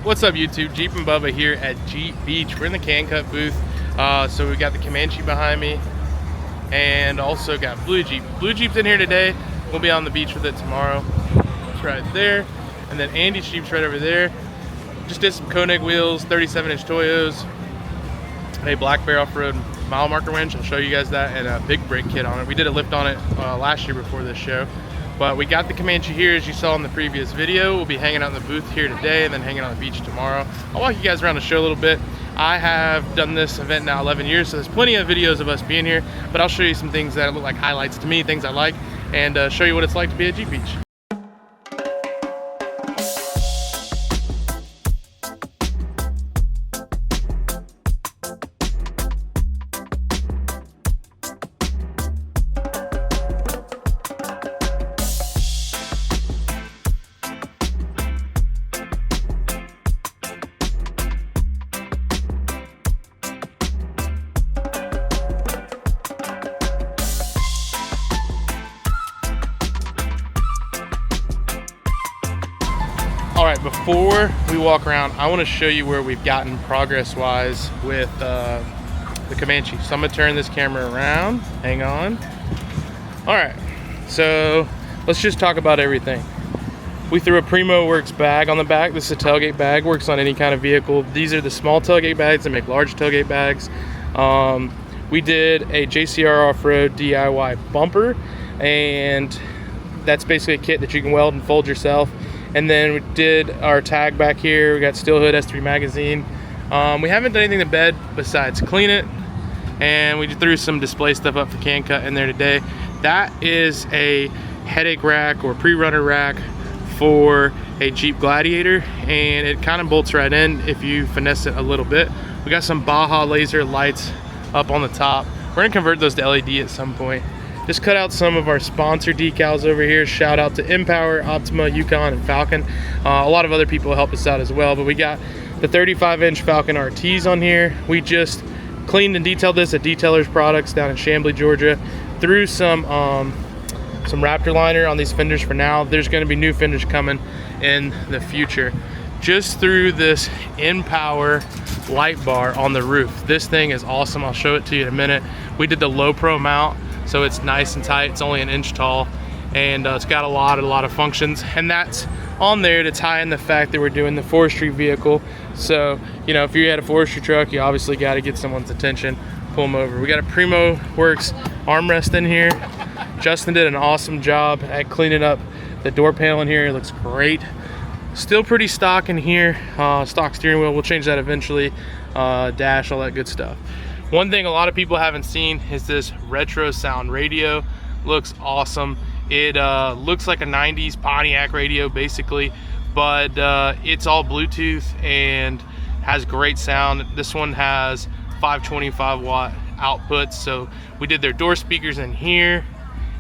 What's up YouTube? Jeep and Bubba here at Jeep Beach. We're in the Can Cut booth. So we got the Comanche behind me and also got Blue Jeep. Blue Jeep's in here today. We'll be on the beach with it tomorrow. It's right there. And then Andy's Jeep's right over there. Just did some Koenig wheels, 37-inch Toyos, a Black Bear off-road mile marker winch. I'll show you guys that, and a big brake kit on it. We did a lift on it last year before this show. But we got the Comanche here, as you saw in the previous video. We'll be hanging out in the booth here today and then hanging on the beach tomorrow. I'll walk you guys around the show a little bit. I have done this event now 11 years, so there's plenty of videos of us being here, but I'll show you some things that look like highlights to me, things I like, and show you what it's like to be at Jeep Beach. All right, before we walk around, I want to show you where we've gotten progress-wise with the Comanche. So I'm gonna turn this camera around, hang on. All right, so let's just talk about everything. We threw a Primo Works bag on the back. This is a tailgate bag, works on any kind of vehicle. These are the small tailgate bags that make large tailgate bags. We did a JCR off-road DIY bumper, and that's basically a kit that you can weld and fold yourself. And then we did our tag back here. We got steel hood, S3 magazine. We haven't done anything to bed besides clean it. And we threw some display stuff up for Can Cut in there today. That is a headache rack or pre-runner rack for a Jeep Gladiator. And it kind of bolts right in if you finesse it a little bit. We got some Baja laser lights up on the top. We're gonna convert those to LED at some point. Just cut out some of our sponsor decals over here. Shout out to Empower, Optima, Yukon, and Falcon. A lot of other people help us out as well, but we got the 35-inch Falcon RTs on here. We just cleaned and detailed this at Detailer's Products down in Chamblee, Georgia. Threw some Raptor liner on these fenders for now. There's gonna be new fenders coming in the future. Just threw this Empower light bar on the roof. This thing is awesome. I'll show it to you in a minute. We did the low pro mount, so it's nice and tight. It's only an inch tall, and it's got a lot of functions, and that's on there to tie in the fact that we're doing the forestry vehicle. So, you know, if you had a forestry truck, you obviously got to get someone's attention, pull them over. We got a Primo Works armrest in here. Justin did an awesome job at cleaning up the door panel in here. It looks great. Still pretty stock in here. Stock steering wheel, we'll change that eventually. Dash, all that good stuff. One thing a lot of people haven't seen is this retro sound radio. Looks awesome. It looks like a 90s Pontiac radio basically, but it's all Bluetooth and has great sound. This one has 525 watt outputs. So we did their door speakers in here,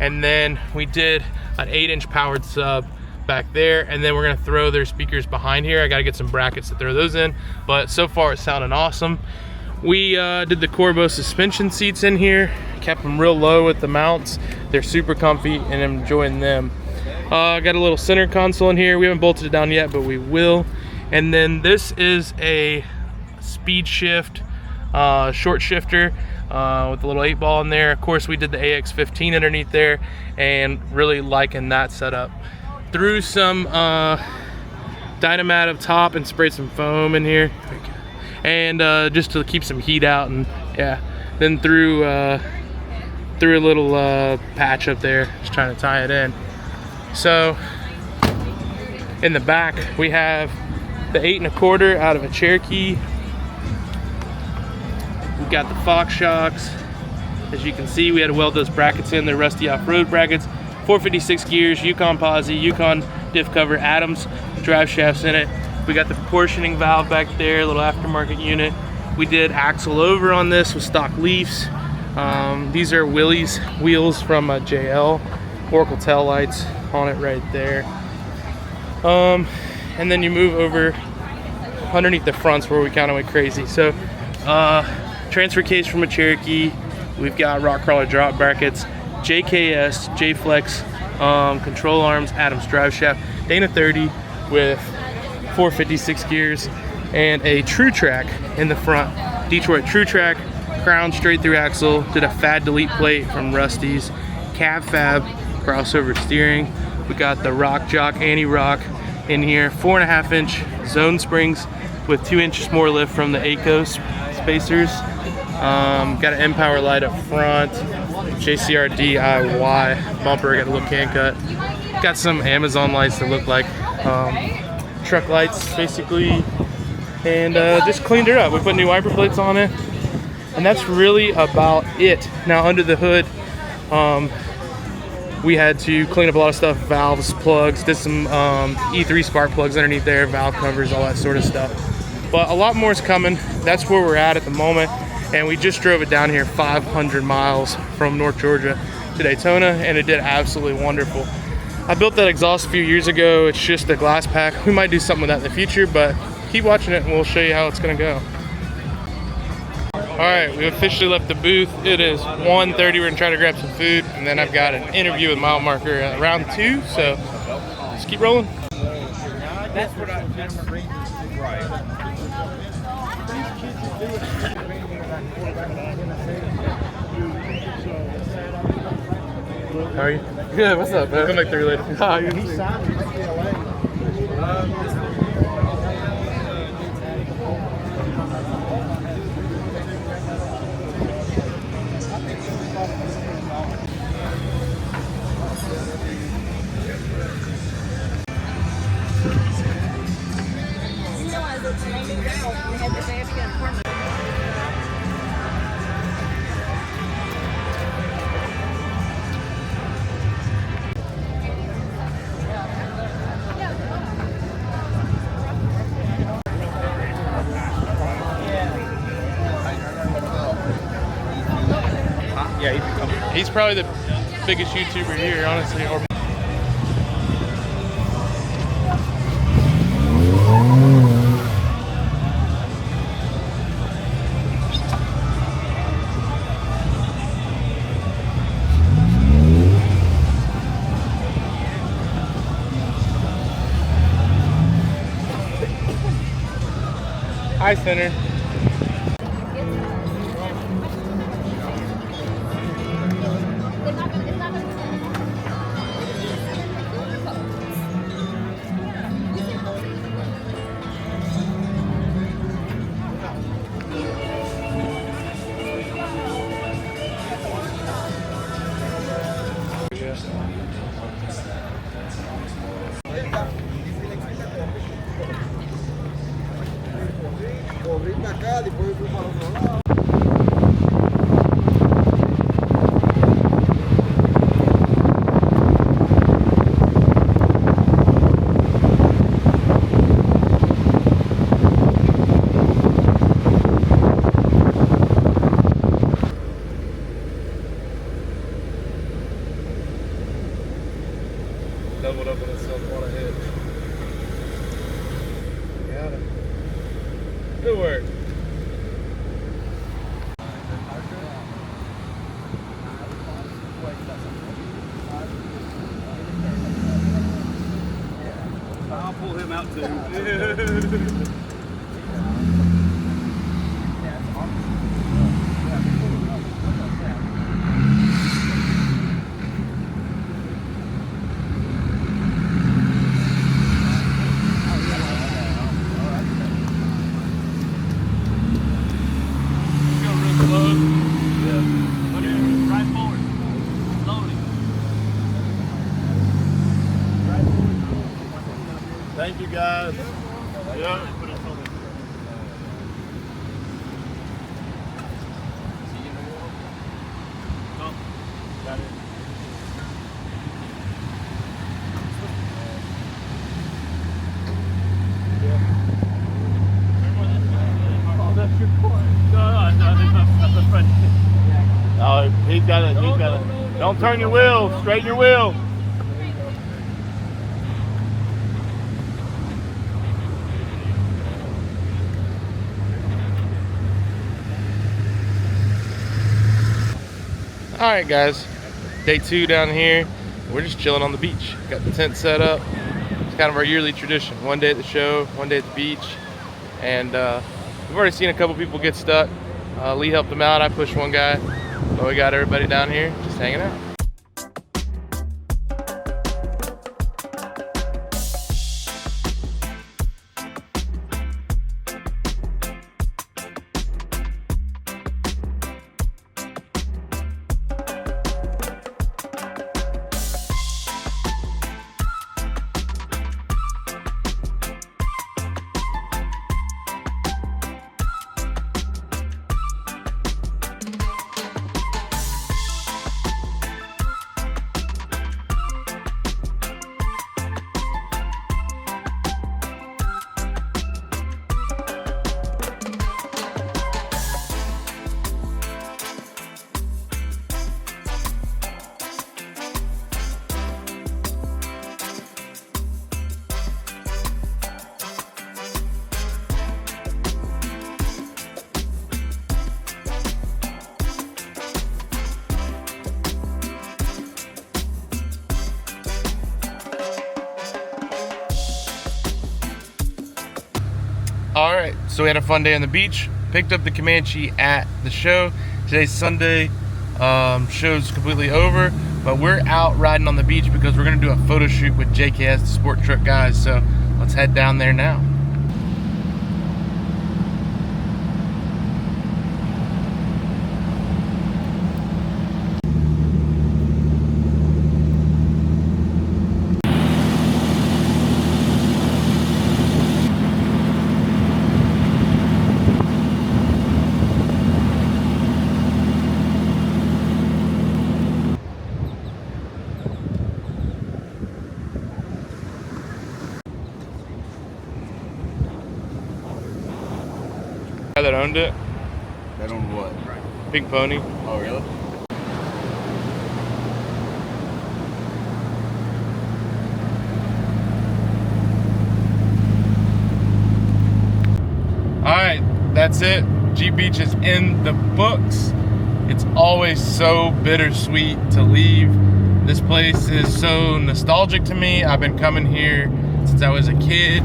and then we did an 8-inch powered sub back there, and then we're gonna throw their speakers behind here. I gotta get some brackets to throw those in, but so far it's sounding awesome. We did the Corbeau suspension seats in here, kept them real low with the mounts. They're super comfy and I'm enjoying them. Got a little center console in here. We haven't bolted it down yet, but we will. And then this is a speed shift, short shifter with a little 8-ball in there. Of course, we did the AX15 underneath there, and really liking that setup. Threw some Dynamat up top and sprayed some foam in here. And just to keep some heat out, and yeah, then threw a little patch up there, just trying to tie it in. So in the back we have the 8 1/4 out of a Cherokee. We got the Fox shocks. As you can see, we had to weld those brackets in. They're rusty off-road brackets. 456 gears, Yukon posi, Yukon diff cover, Adams drive shafts in it. We got the proportioning valve back there, a little aftermarket unit. We did axle over on this with stock leafs. These are Willys wheels from JL. Oracle tail lights on it right there. And then you move over underneath the fronts where we kind of went crazy. So transfer case from a Cherokee. We've got rock crawler drop brackets, JKS, J-Flex control arms, Adams drive shaft, Dana 30 with 456 gears, and a True Track in the front. Detroit True Track, crown straight through axle, did a Fad Delete plate from Rusty's, cab fab, crossover steering. We got the Rock Jock anti-rock in here, 4.5 inch zone springs with 2 inches more lift from the ACO spacers. Got an M-Power light up front, JCR DIY bumper, got a little can cut. Got some Amazon lights that look like truck lights basically, and just cleaned her up. We put new wiper plates on it, and that's really about it. Now under the hood, we had to clean up a lot of stuff, valves, plugs, did some E3 spark plugs underneath there, valve covers, all that sort of stuff. But a lot more is coming. That's where we're at the moment, and we just drove it down here 500 miles from North Georgia to Daytona, and it did absolutely wonderful. I built that exhaust a few years ago. It's just a glass pack. We might do something with that in the future, but keep watching it and we'll show you how it's gonna go. All right, we officially left the booth. It is 1:30. We're gonna try to grab some food, and then I've got an interview with mile marker at round 2, so let's keep rolling. That's what that's right. How are you? Good, what's up, man? Come back through later. Yeah, he's probably the biggest YouTuber here, honestly. Hi, Center. Doubled up on itself on a head. Got it. Good work. I'll pull him out too. Thank you guys. Yeah. Got it. Oh, that's your point. No, that's a friend. Oh, he's got it. He's got it. Don't turn your wheel. Straighten your wheel. All right, guys, day 2 down here. We're just chilling on the beach. Got the tent set up, It's kind of our yearly tradition. One day at the show, one day at the beach. And we've already seen a couple people get stuck. Lee helped them out. I pushed one guy. But we got everybody down here just hanging out. All right, so we had a fun day on the beach. Picked up the Comanche at the show. Today's Sunday. Show's completely over, but we're out riding on the beach because we're gonna do a photo shoot with JKS, the sport truck guys. So let's head down there now. Guy that owned it, That on what? Pink Pony. Oh, really? All right, that's it. Jeep Beach is in the books. It's always so bittersweet to leave. This place is so nostalgic to me. I've been coming here since I was a kid,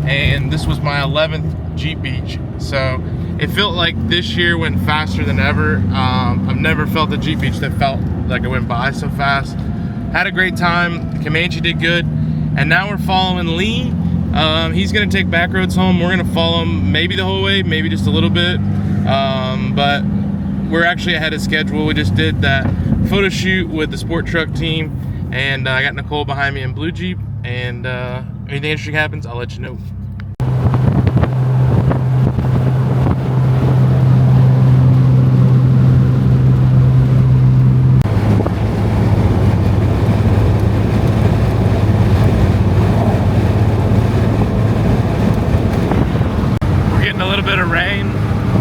and this was my 11th Jeep Beach. So it felt like this year went faster than ever. I've never felt a Jeep Beach that felt like it went by so fast. Had a great time. The Comanche did good. And now we're following Lee. He's gonna take back roads home. We're gonna follow him maybe the whole way, maybe just a little bit. But we're actually ahead of schedule. We just did that photo shoot with the sport truck team. And I got Nicole behind me in blue Jeep. And anything interesting happens, I'll let you know.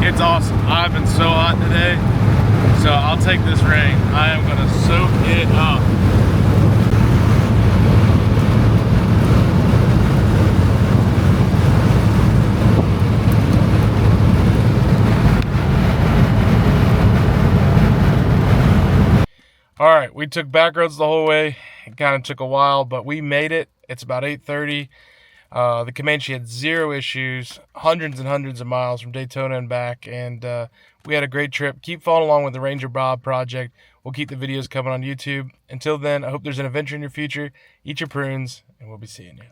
It's awesome. I've been so hot today, so I'll take this rain. I am gonna soak it up. All right, we took back roads the whole way. It kind of took a while, but we made it. It's about 8:30. The Comanche had zero issues, hundreds and hundreds of miles from Daytona and back, and we had a great trip. Keep following along with the Ranger Bob project. We'll keep the videos coming on YouTube. Until then, I hope there's an adventure in your future. Eat your prunes, and we'll be seeing you.